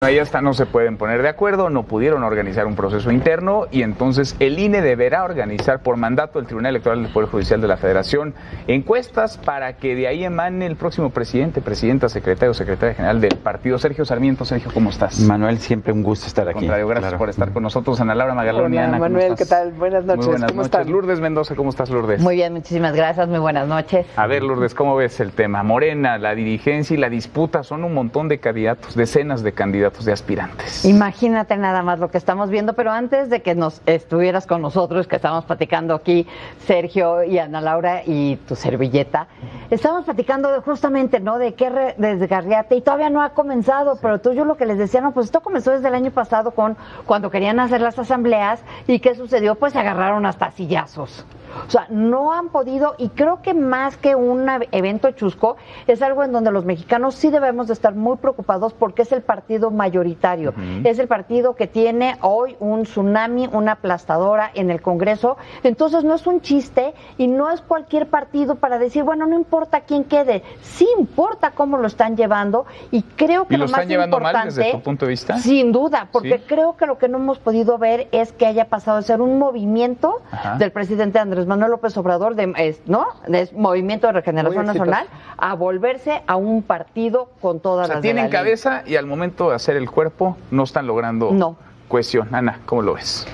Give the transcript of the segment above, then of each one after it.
Ahí hasta no se pueden poner de acuerdo, no pudieron organizar un proceso interno y entonces el INE deberá organizar por mandato del Tribunal Electoral del Poder Judicial de la Federación encuestas para que de ahí emane el próximo presidente, presidenta, secretario, secretaria general del partido. Sergio Sarmiento. Sergio, ¿cómo estás? Manuel, siempre un gusto estar aquí. Contrario, gracias por estar con nosotros. Ana Laura Magalón. Hola, Ana, Manuel, ¿qué tal? Buenas noches. Muy buenas ¿Cómo noches. están? Lourdes Mendoza, ¿cómo estás, Lourdes? Muy bien, muchísimas gracias, muy buenas noches. A ver, Lourdes, ¿cómo ves el tema? Morena, la dirigencia y la disputa son un montón de candidatos, decenas de candidatos, de aspirantes. Imagínate nada más lo que estamos viendo, pero antes de que nos estuvieras con nosotros, que estábamos platicando aquí, Sergio y Ana Laura y tu servilleta, estábamos platicando justamente, ¿no?, de qué desgarriate, y todavía no ha comenzado, sí. Pero yo lo que les decía, no, pues esto comenzó desde el año pasado cuando querían hacer las asambleas, y ¿qué sucedió? Pues se agarraron hasta sillazos. O sea, no han podido, y creo que más que un evento chusco, es algo en donde los mexicanos sí debemos de estar muy preocupados porque es el partido mayoritario, es el partido que tiene hoy un tsunami, una aplastadora en el Congreso, entonces no es un chiste y no es cualquier partido para decir, bueno, no importa quién quede, sí importa cómo lo están llevando, y creo que ¿Y lo están llevando mal desde tu punto de vista? Sin duda, porque ¿sí? Creo que lo que no hemos podido ver es que haya pasado de ser un movimiento del presidente Andrés Manuel López Obrador, ¿no?, de Movimiento de Regeneración Nacional, a volverse a un partido con todas las tienen cabeza y al momento de hacer el cuerpo no están logrando cohesión. Ana, ¿cómo lo ves?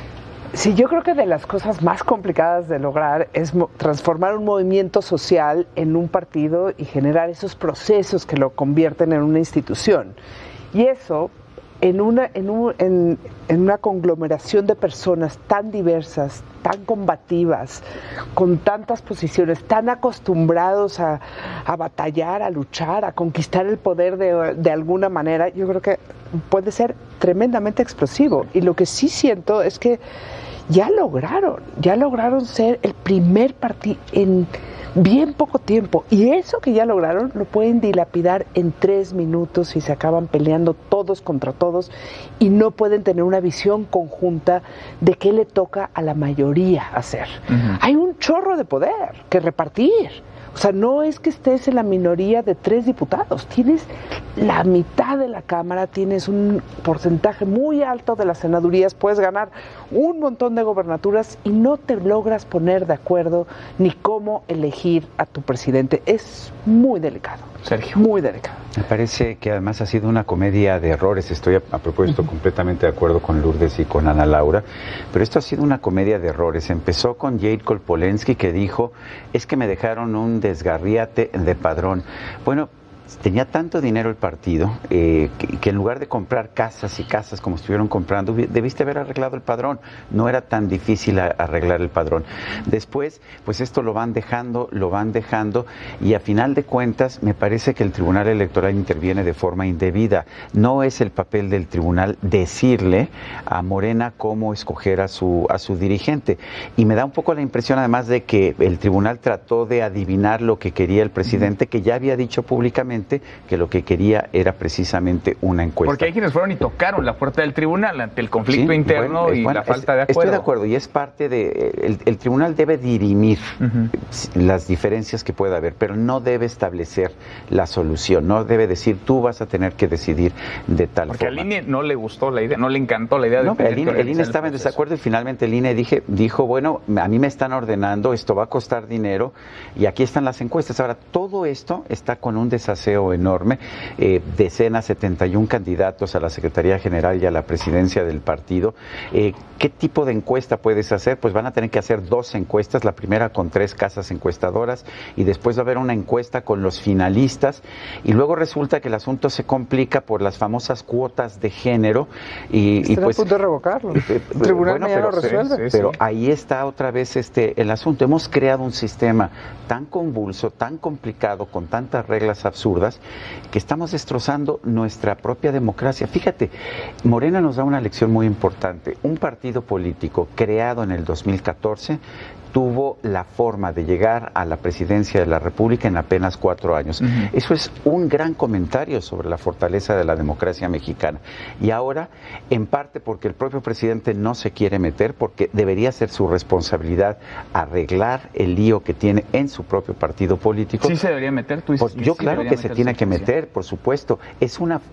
Sí, yo creo que de las cosas más complicadas de lograr es transformar un movimiento social en un partido y generar esos procesos que lo convierten en una institución. Y eso, en una conglomeración de personas tan diversas, tan combativas, con tantas posiciones, tan acostumbrados a batallar, a luchar, a conquistar el poder de alguna manera, yo creo que puede ser tremendamente explosivo. Y lo que sí siento es que ya lograron ser el primer partido en bien poco tiempo, y eso que ya lograron lo pueden dilapidar en 3 minutos y se acaban peleando todos contra todos y no pueden tener una visión conjunta de qué le toca a la mayoría hacer. Hay un chorro de poder que repartir. O sea, no es que estés en la minoría de 3 diputados, tienes la mitad de la Cámara, tienes un porcentaje muy alto de las senadurías, puedes ganar un montón de gobernaturas y no te logras poner de acuerdo ni cómo elegir a tu presidente. Es muy delicado. Sergio. Muy delicado. Me parece que además ha sido una comedia de errores. Estoy a propósito completamente de acuerdo con Lourdes y con Ana Laura, pero esto ha sido una comedia de errores. Empezó con Jade Kolpolensky, que dijo, es que me dejaron un desgarriate de padrón. Bueno, tenía tanto dinero el partido que en lugar de comprar casas y casas como estuvieron comprando, debiste haber arreglado el padrón. No era tan difícil arreglar el padrón. Después, pues esto lo van dejando y a final de cuentas me parece que el Tribunal Electoral interviene de forma indebida. No es el papel del tribunal decirle a Morena cómo escoger a su dirigente. Y me da un poco la impresión además de que el tribunal trató de adivinar lo que quería el presidente, que ya había dicho públicamente que lo que quería era precisamente una encuesta. Porque hay quienes fueron y tocaron la puerta del tribunal ante el conflicto interno y la falta de acuerdo. Estoy de acuerdo, y es parte de... El tribunal debe dirimir las diferencias que pueda haber, pero no debe establecer la solución, no debe decir, tú vas a tener que decidir de tal forma. Porque al INE no le gustó la idea, no le encantó la idea de el INE estaba en desacuerdo y finalmente el INE dijo, bueno, a mí me están ordenando, esto va a costar dinero y aquí están las encuestas. Ahora, todo esto está con un desaseo enorme, decenas, 71 candidatos a la Secretaría General y a la presidencia del partido. ¿Qué tipo de encuesta puedes hacer? Pues van a tener que hacer 2 encuestas, la primera con 3 casas encuestadoras y después va a haber una encuesta con los finalistas y luego resulta que el asunto se complica por las famosas cuotas de género y pues a punto de revocarlo. El tribunal ya lo resuelve. Pero ahí está otra vez el asunto. Hemos creado un sistema tan convulso, tan complicado, con tantas reglas absurdas, que estamos destrozando nuestra propia democracia. Fíjate, Morena nos da una lección muy importante. Un partido político creado en el 2014 tuvo la forma de llegar a la presidencia de la República en apenas 4 años. Eso es un gran comentario sobre la fortaleza de la democracia mexicana. Y ahora, en parte porque el propio presidente no se quiere meter, porque debería ser su responsabilidad arreglar el lío que tiene en su propio partido político. ¿Sí se debería meter? ¿Tú dices Pues yo sí claro que se tiene que meterse? meter, por supuesto.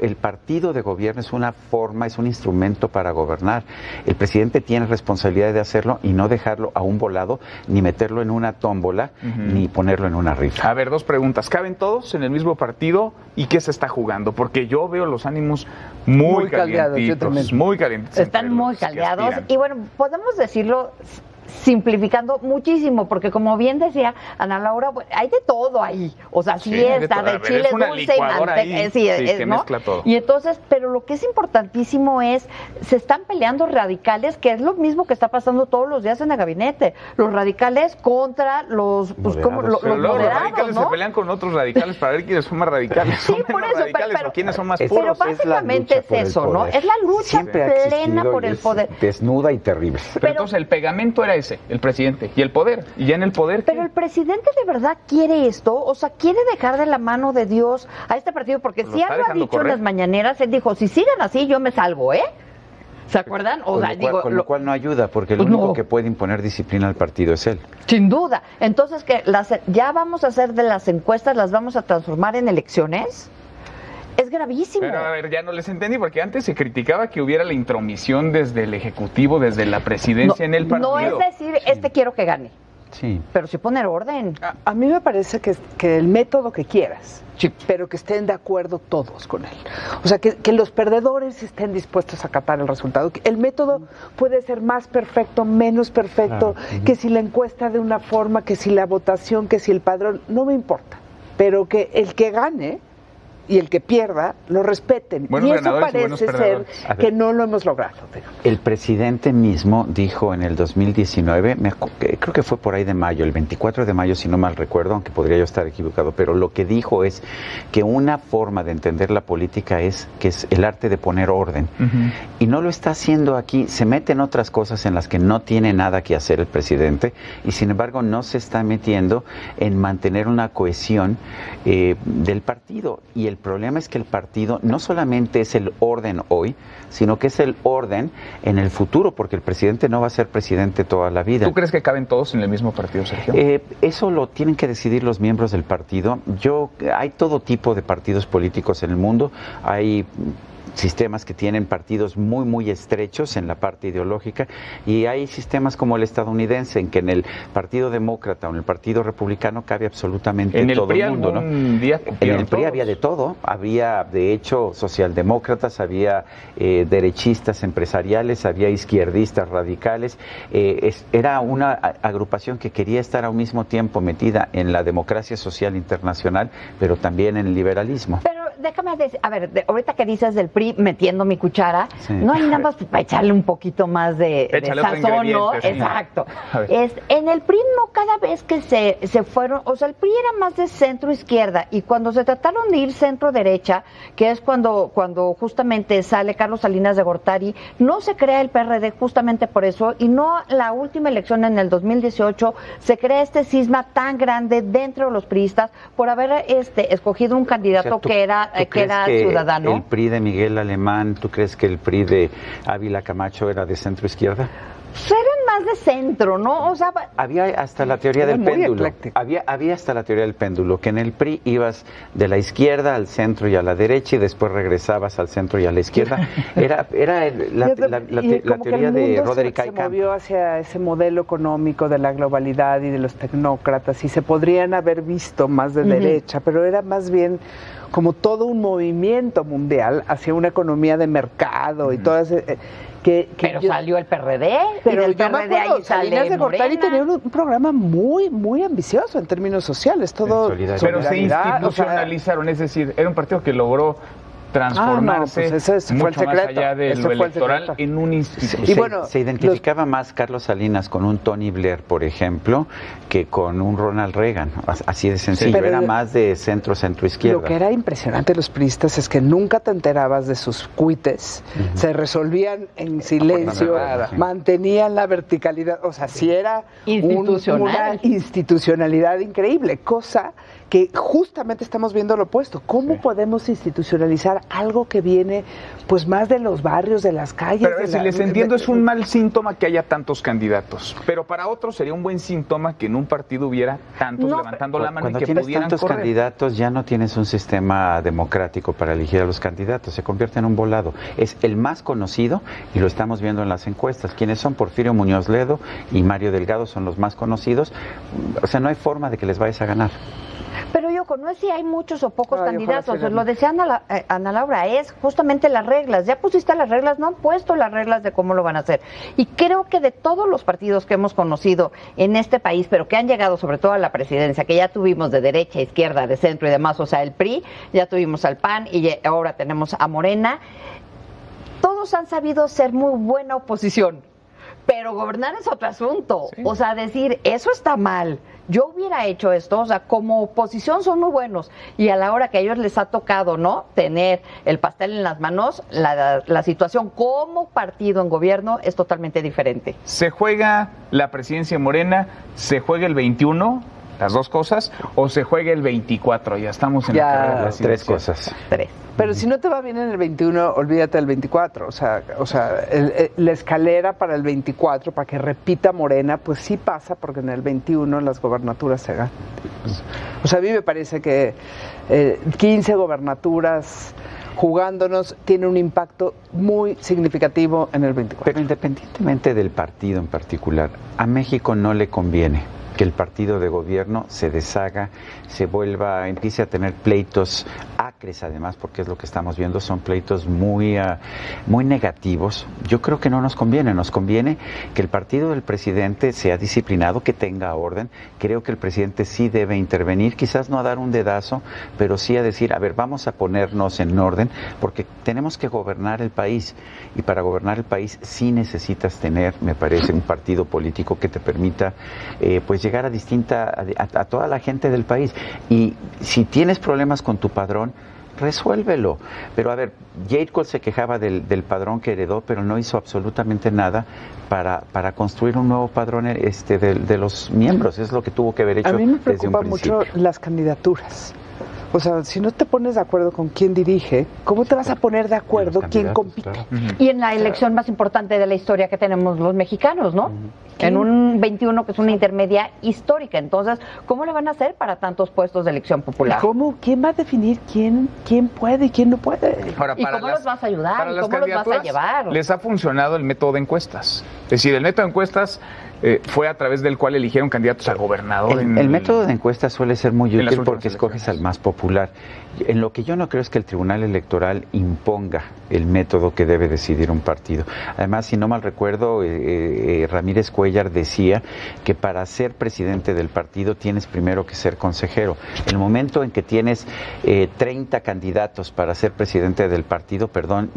El partido de gobierno es una forma, es un instrumento para gobernar. El presidente tiene responsabilidad de hacerlo y no dejarlo a un volado, ni meterlo en una tómbola, ni ponerlo en una rifa. A ver, 2 preguntas. ¿Caben todos en el mismo partido y qué se está jugando? Porque yo veo los ánimos muy caldeados, yo también. calientitos, muy calientes. Están entre muy los que caldeados aspiran. y bueno, podemos decirlo simplificando muchísimo, porque como bien decía Ana Laura, hay de todo ahí, o sea, sí hay de está todo. A de ver, chile es una dulce y licuadora manteca, ahí, sí, que ¿no? mezcla todo. Y entonces, pero lo que es importantísimo es, se están peleando radicales, que es lo mismo que está pasando todos los días en el gabinete, los radicales contra los, pues, como, los Pero luego los moderados, radicales ¿no? se pelean con otros radicales para ver quiénes son más radicales, Sí, son por menos eso, radicales pero- o quiénes son más es- puros. Pero básicamente es eso, ¿no? Es la lucha Siempre ha plena existido por y el es poder. desnuda y terrible. Pero entonces el pegamento era ese, el presidente, y el poder. Y ya en el poder, Pero el presidente de verdad quiere esto, o sea, quiere dejar de la mano de Dios a este partido, porque Pues si lo él está lo ha dejando dicho en correr. las mañaneras, él dijo, si siguen así, yo me salgo, ¿eh? ¿Se acuerdan? O sea, digo, Con lo cual no ayuda, porque el Pues único no. que puede imponer disciplina al partido es él. sin duda. Entonces, que ya vamos a hacer de las encuestas, las vamos a transformar en elecciones. Es gravísimo. Pero a ver, ya no les entendí, porque antes se criticaba que hubiera la intromisión desde el Ejecutivo, desde la presidencia en el partido. No es decir, quiero que gane, Sí. pero sí poner orden. A mí me parece que el método que quieras, Sí. pero que estén de acuerdo todos con él. O sea, que los perdedores estén dispuestos a acatar el resultado. El método puede ser más perfecto, menos perfecto, que si la encuesta de una forma, que si la votación, que si el padrón, no me importa. Pero que el que gane y el que pierda lo respeten. Buenos y eso ganadores y buenos parece ser perdedores. A ver. que no lo hemos logrado. Digamos. El presidente mismo dijo en el 2019, creo que fue por ahí de mayo, el 24 de mayo, si no mal recuerdo, aunque podría yo estar equivocado, pero lo que dijo es que una forma de entender la política es que es el arte de poner orden. Y no lo está haciendo aquí, se mete en otras cosas en las que no tiene nada que hacer el presidente y sin embargo no se está metiendo en mantener una cohesión del partido. Y el problema es que el partido no solamente es el orden hoy, sino que es el orden en el futuro, porque el presidente no va a ser presidente toda la vida. ¿Tú crees que caben todos en el mismo partido, Sergio? Eso lo tienen que decidir los miembros del partido. Hay todo tipo de partidos políticos en el mundo. Hay sistemas que tienen partidos muy, muy estrechos en la parte ideológica y hay sistemas como el estadounidense en que en el Partido Demócrata o en el Partido Republicano cabe absolutamente en el todo PRI el mundo, ¿no? algún día En cupieron el PRI todos. había de todo, había de hecho socialdemócratas, había derechistas empresariales, había izquierdistas radicales, era una agrupación que quería estar al mismo tiempo metida en la democracia social internacional, pero también en el liberalismo. Pero déjame decir, a ver, ahorita que dices del PRI metiendo mi cuchara, Sí. no hay nada más para echarle un poquito más de Échale otro sazón, ¿no? ingrediente, sí. Exacto. A ver. En el PRI no cada vez que se fueron, o sea, el PRI era más de centro-izquierda y cuando se trataron de ir centro-derecha, que es cuando justamente sale Carlos Salinas de Gortari, no se crea el PRD justamente por eso y no la última elección en el 2018 se crea este cisma tan grande dentro de los priistas por haber escogido un candidato O sea, ¿tú que era crees ciudadano. ¿El PRI de Miguel Alemán, tú crees que el PRI de Ávila Camacho era de centro izquierda? Eran más de centro, ¿no? O sea, Había hasta la teoría Era del muy péndulo. ecléctico. Había hasta la teoría del péndulo, que en el PRI ibas de la izquierda al centro y a la derecha y después regresabas al centro y a la izquierda. Era la Como que teoría el de mundo Roderick se Aycan. movió hacia ese modelo económico de la globalidad y de los tecnócratas y se podrían haber visto más de derecha, pero era más bien como todo un movimiento mundial hacia una economía de mercado y todas pero salió el PRD pero y del yo me PRD acuerdo, ahí sale Salinas de Gortari Morena. tenía un programa muy muy ambicioso en términos sociales, todo En solidaridad. Pero se solidaridad, o sea, institucionalizaron, es decir, era un partido que logró transformarse ese fue el mucho más secreto. allá de Ese lo fue el electoral secreto. en una institución. Y bueno, se identificaba más Carlos Salinas con un Tony Blair, por ejemplo, que con un Ronald Reagan. Así de sencillo. Pero era más de centro-izquierda. Lo que era impresionante de los priistas es que nunca te enterabas de sus cuites, se resolvían en silencio, mantenían la verticalidad, o sea, sí era una institucionalidad increíble, cosa que justamente estamos viendo lo opuesto. ¿Cómo podemos institucionalizar algo que viene pues más de los barrios, de las calles? Pero si les entiendo, es un mal síntoma que haya tantos candidatos, pero para otros sería un buen síntoma que en un partido hubiera tantos levantando la mano y que tienes pudieran tantos correr. Candidatos, ya no tienes un sistema democrático para elegir a los candidatos, se convierte en un volado. Es el más conocido y lo estamos viendo en las encuestas. ¿Quiénes son? Porfirio Muñoz Ledo y Mario Delgado son los más conocidos. O sea, no hay forma de que les vayas a ganar. Pero Yoko, no es si hay muchos o pocos candidatos, lo decía Ana Laura, es justamente las reglas. Ya pusiste las reglas, no han puesto las reglas de cómo lo van a hacer. Y creo que de todos los partidos que hemos conocido en este país, pero que han llegado sobre todo a la presidencia, que ya tuvimos de derecha, izquierda, de centro y demás, o sea, el PRI, ya tuvimos al PAN y ahora tenemos a Morena, todos han sabido ser muy buena oposición. Pero gobernar es otro asunto. Sí. O sea, decir, eso está mal. Yo hubiera hecho esto. O sea, como oposición son muy buenos. Y a la hora que a ellos les ha tocado, ¿no?, tener el pastel en las manos, la situación como partido en gobierno es totalmente diferente. Se juega la presidencia Morena, se juega el 21, las dos cosas, o se juega el 24. Ya estamos en la carrera de las tres cosas. Tres. Pero si no te va bien en el 21, olvídate del 24. O sea, la escalera para el 24, para que repita Morena, pues sí pasa, porque en el 21 las gobernaturas se ganan. O sea, a mí me parece que 15 gobernaturas jugándonos tiene un impacto muy significativo en el 24. Pero independientemente del partido en particular, a México no le conviene que el partido de gobierno se deshaga, empiece a tener pleitos acres, además, porque es lo que estamos viendo, son pleitos muy negativos. Yo creo que no nos conviene que el partido del presidente sea disciplinado, que tenga orden. Creo que el presidente sí debe intervenir, quizás no a dar un dedazo, pero sí a decir, a ver, vamos a ponernos en orden, porque tenemos que gobernar el país, y para gobernar el país sí necesitas tener, me parece, un partido político que te permita pues llegar a toda la gente del país. Y si tienes problemas con tu padrón, resuélvelo. Pero a ver, Jade Cole se quejaba del padrón que heredó, pero no hizo absolutamente nada para construir un nuevo padrón de los miembros. Es lo que tuvo que haber hecho desde un principio. A mí me preocupa mucho las candidaturas. O sea, si no te pones de acuerdo con quién dirige, ¿cómo te vas a poner de acuerdo quién compite? Claro. Y en la elección más importante de la historia que tenemos los mexicanos, ¿no? En un 21 que es una intermedia histórica. Entonces, ¿cómo le van a hacer para tantos puestos de elección popular? ¿Cómo? ¿Quién va a definir quién puede y quién no puede? Ahora, ¿Y cómo los vas a ayudar? ¿Y cómo los vas a llevar? Les ha funcionado el método de encuestas. Es decir, el método de encuestas fue a través del cual eligieron candidatos a gobernador. El método de encuestas suele ser muy útil porque escoges al más popular. En lo que yo no creo es que el Tribunal Electoral imponga el método que debe decidir un partido. Además, si no mal recuerdo, Ramírez Cuellar decía que para ser presidente del partido tienes primero que ser consejero. El momento en que tienes 30 candidatos para ser presidente del partido,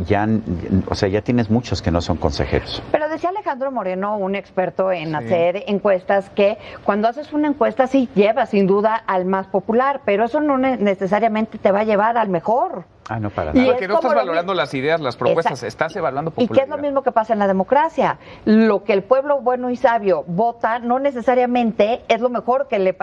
ya tienes muchos que no son consejeros. Pero decía Alejandro Moreno, un experto en hacer encuestas, que cuando haces una encuesta sí lleva sin duda al más popular, pero eso no necesariamente te va a llevar al mejor. Ah, no, para nada. Porque no estás valorando las ideas, las propuestas, estás evaluando popularidad. Y que es lo mismo que pasa en la democracia. Lo que el pueblo bueno y sabio vota no necesariamente es lo mejor que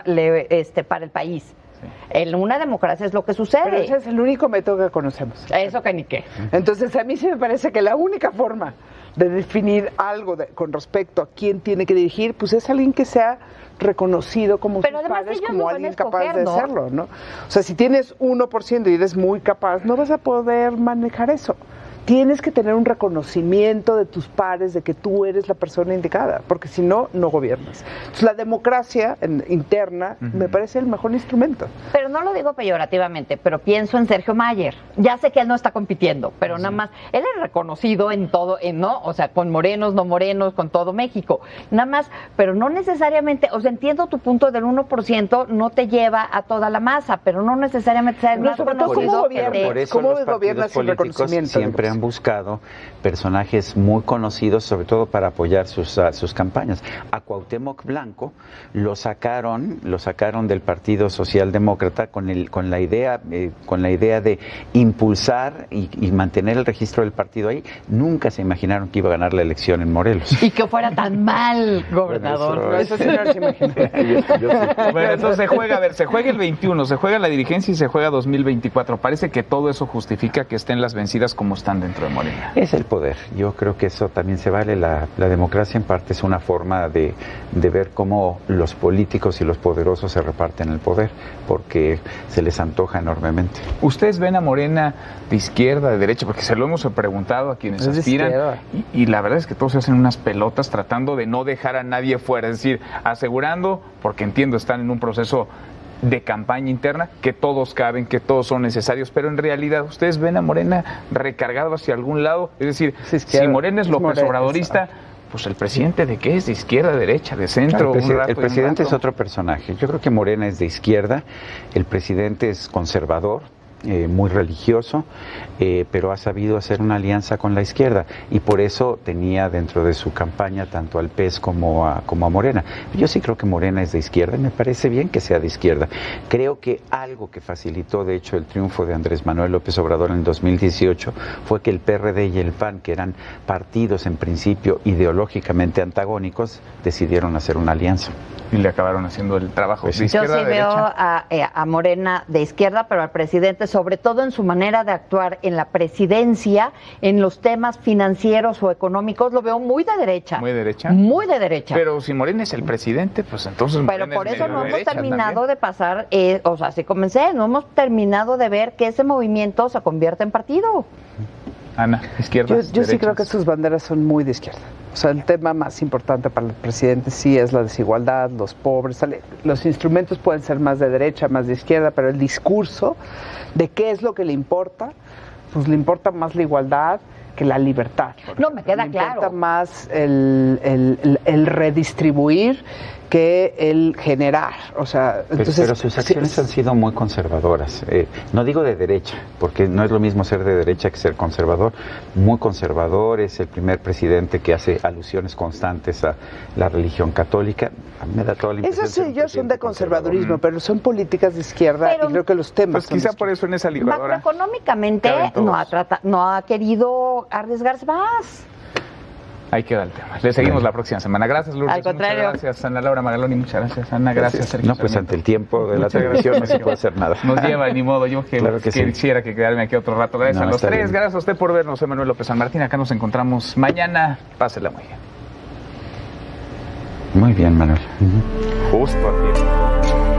para el país. Sí. En una democracia es lo que sucede. Pero ese es el único método que conocemos. Eso que ni qué. Entonces, a mí sí me parece que la única forma de definir algo con respecto a quién tiene que dirigir, pues es alguien que sea reconocido como sus padres, como alguien capaz de hacerlo, ¿no? O sea, si tienes 1% y eres muy capaz, no vas a poder manejar eso. tienes que tener un reconocimiento de tus pares de que tú eres la persona indicada, porque si no, no gobiernas. Entonces, la democracia interna me parece el mejor instrumento. Pero no lo digo peyorativamente, pero pienso en Sergio Mayer. Ya sé que él no está compitiendo, pero nada más, él es reconocido en todo, ¿no? O sea, con morenos, no morenos, con todo México. Nada más, pero no necesariamente, o sea, entiendo tu punto del 1% no te lleva a toda la masa, pero no necesariamente ser más conocido. Por eso los partidos políticos siempre han buscado personajes muy conocidos, sobre todo para apoyar sus campañas. A Cuauhtémoc Blanco lo sacaron del Partido Socialdemócrata con la idea de impulsar y mantener el registro del partido ahí. Nunca se imaginaron que iba a ganar la elección en Morelos. Y que fuera tan mal, gobernador. Bueno, eso sí no se imagina. Bueno, entonces se juega el 21, se juega la dirigencia y se juega 2024. Parece que todo eso justifica que estén las vencidas como están dentro de Morena. Es el poder. Yo creo que eso también se vale. La democracia en parte es una forma de ver cómo los políticos y los poderosos se reparten el poder, porque se les antoja enormemente. ¿Ustedes ven a Morena de izquierda, de derecha? Porque se lo hemos preguntado a quienes aspiran y la verdad es que todos se hacen unas pelotas tratando de no dejar a nadie fuera, es decir, asegurando, porque entiendo están en un proceso de campaña interna, que todos caben, que todos son necesarios, pero en realidad ustedes ven a Morena recargado hacia algún lado, es decir, si Morena es López Obradorista, pues el presidente ¿de qué es? ¿De izquierda, derecha, de centro? El presidente es otro personaje. Yo creo que Morena es de izquierda, el presidente es conservador, muy religioso, pero ha sabido hacer una alianza con la izquierda y por eso tenía dentro de su campaña tanto al PES como a Morena. Yo sí creo que Morena es de izquierda y me parece bien que sea de izquierda. Creo que algo que facilitó de hecho el triunfo de Andrés Manuel López Obrador en el 2018 fue que el PRD y el PAN, que eran partidos en principio ideológicamente antagónicos, decidieron hacer una alianza. Y le acabaron haciendo el trabajo de izquierda. Yo sí veo a Morena de izquierda, pero al presidente, sobre todo en su manera de actuar en la presidencia, en los temas financieros o económicos, lo veo muy de derecha. ¿Muy de derecha? Muy de derecha. Pero si Morena es el presidente, pues entonces Pero Morena por es eso medio no de hemos derecha terminado también. de pasar, o sea, si comencé, no hemos terminado de ver que ese movimiento se convierta en partido. Ana, izquierda. Yo sí creo que sus banderas son muy de izquierda. O sea, el tema más importante para el presidente sí es la desigualdad, los pobres. Los instrumentos pueden ser más de derecha, más de izquierda, pero el discurso de qué es lo que le importa, pues le importa más la igualdad que la libertad. No, me queda le claro. importa más el redistribuir que el generar. O sea, entonces, pero sus acciones han sido muy conservadoras. No digo de derecha, porque no es lo mismo ser de derecha que ser conservador. Muy conservador, es el primer presidente que hace alusiones constantes a la religión católica. A mí me da toda la impresión. Esos sí, ellos son de conservadurismo, pero son políticas de izquierda Pero, y creo que los temas Pues quizá por eso en esa licuadora. Macroeconómicamente no ha querido arriesgarse más. Ahí queda el tema. Le seguimos la próxima semana. Gracias, Lourdes. Al contrario. Muchas gracias, Ana Laura Magaloni. Muchas gracias, Ana. Gracias, Sergio. No, pues ante el tiempo de la Muchas televisión no gracias. se puede hacer nada. Nos lleva, ni modo. Yo Claro que sí. quisiera que quedarme aquí otro rato. Gracias No, a los está tres. bien. Gracias a usted por vernos. Soy Manuel López San Martín. Acá nos encontramos mañana. Pásela muy bien. Muy bien, Manuel. Justo a tiempo.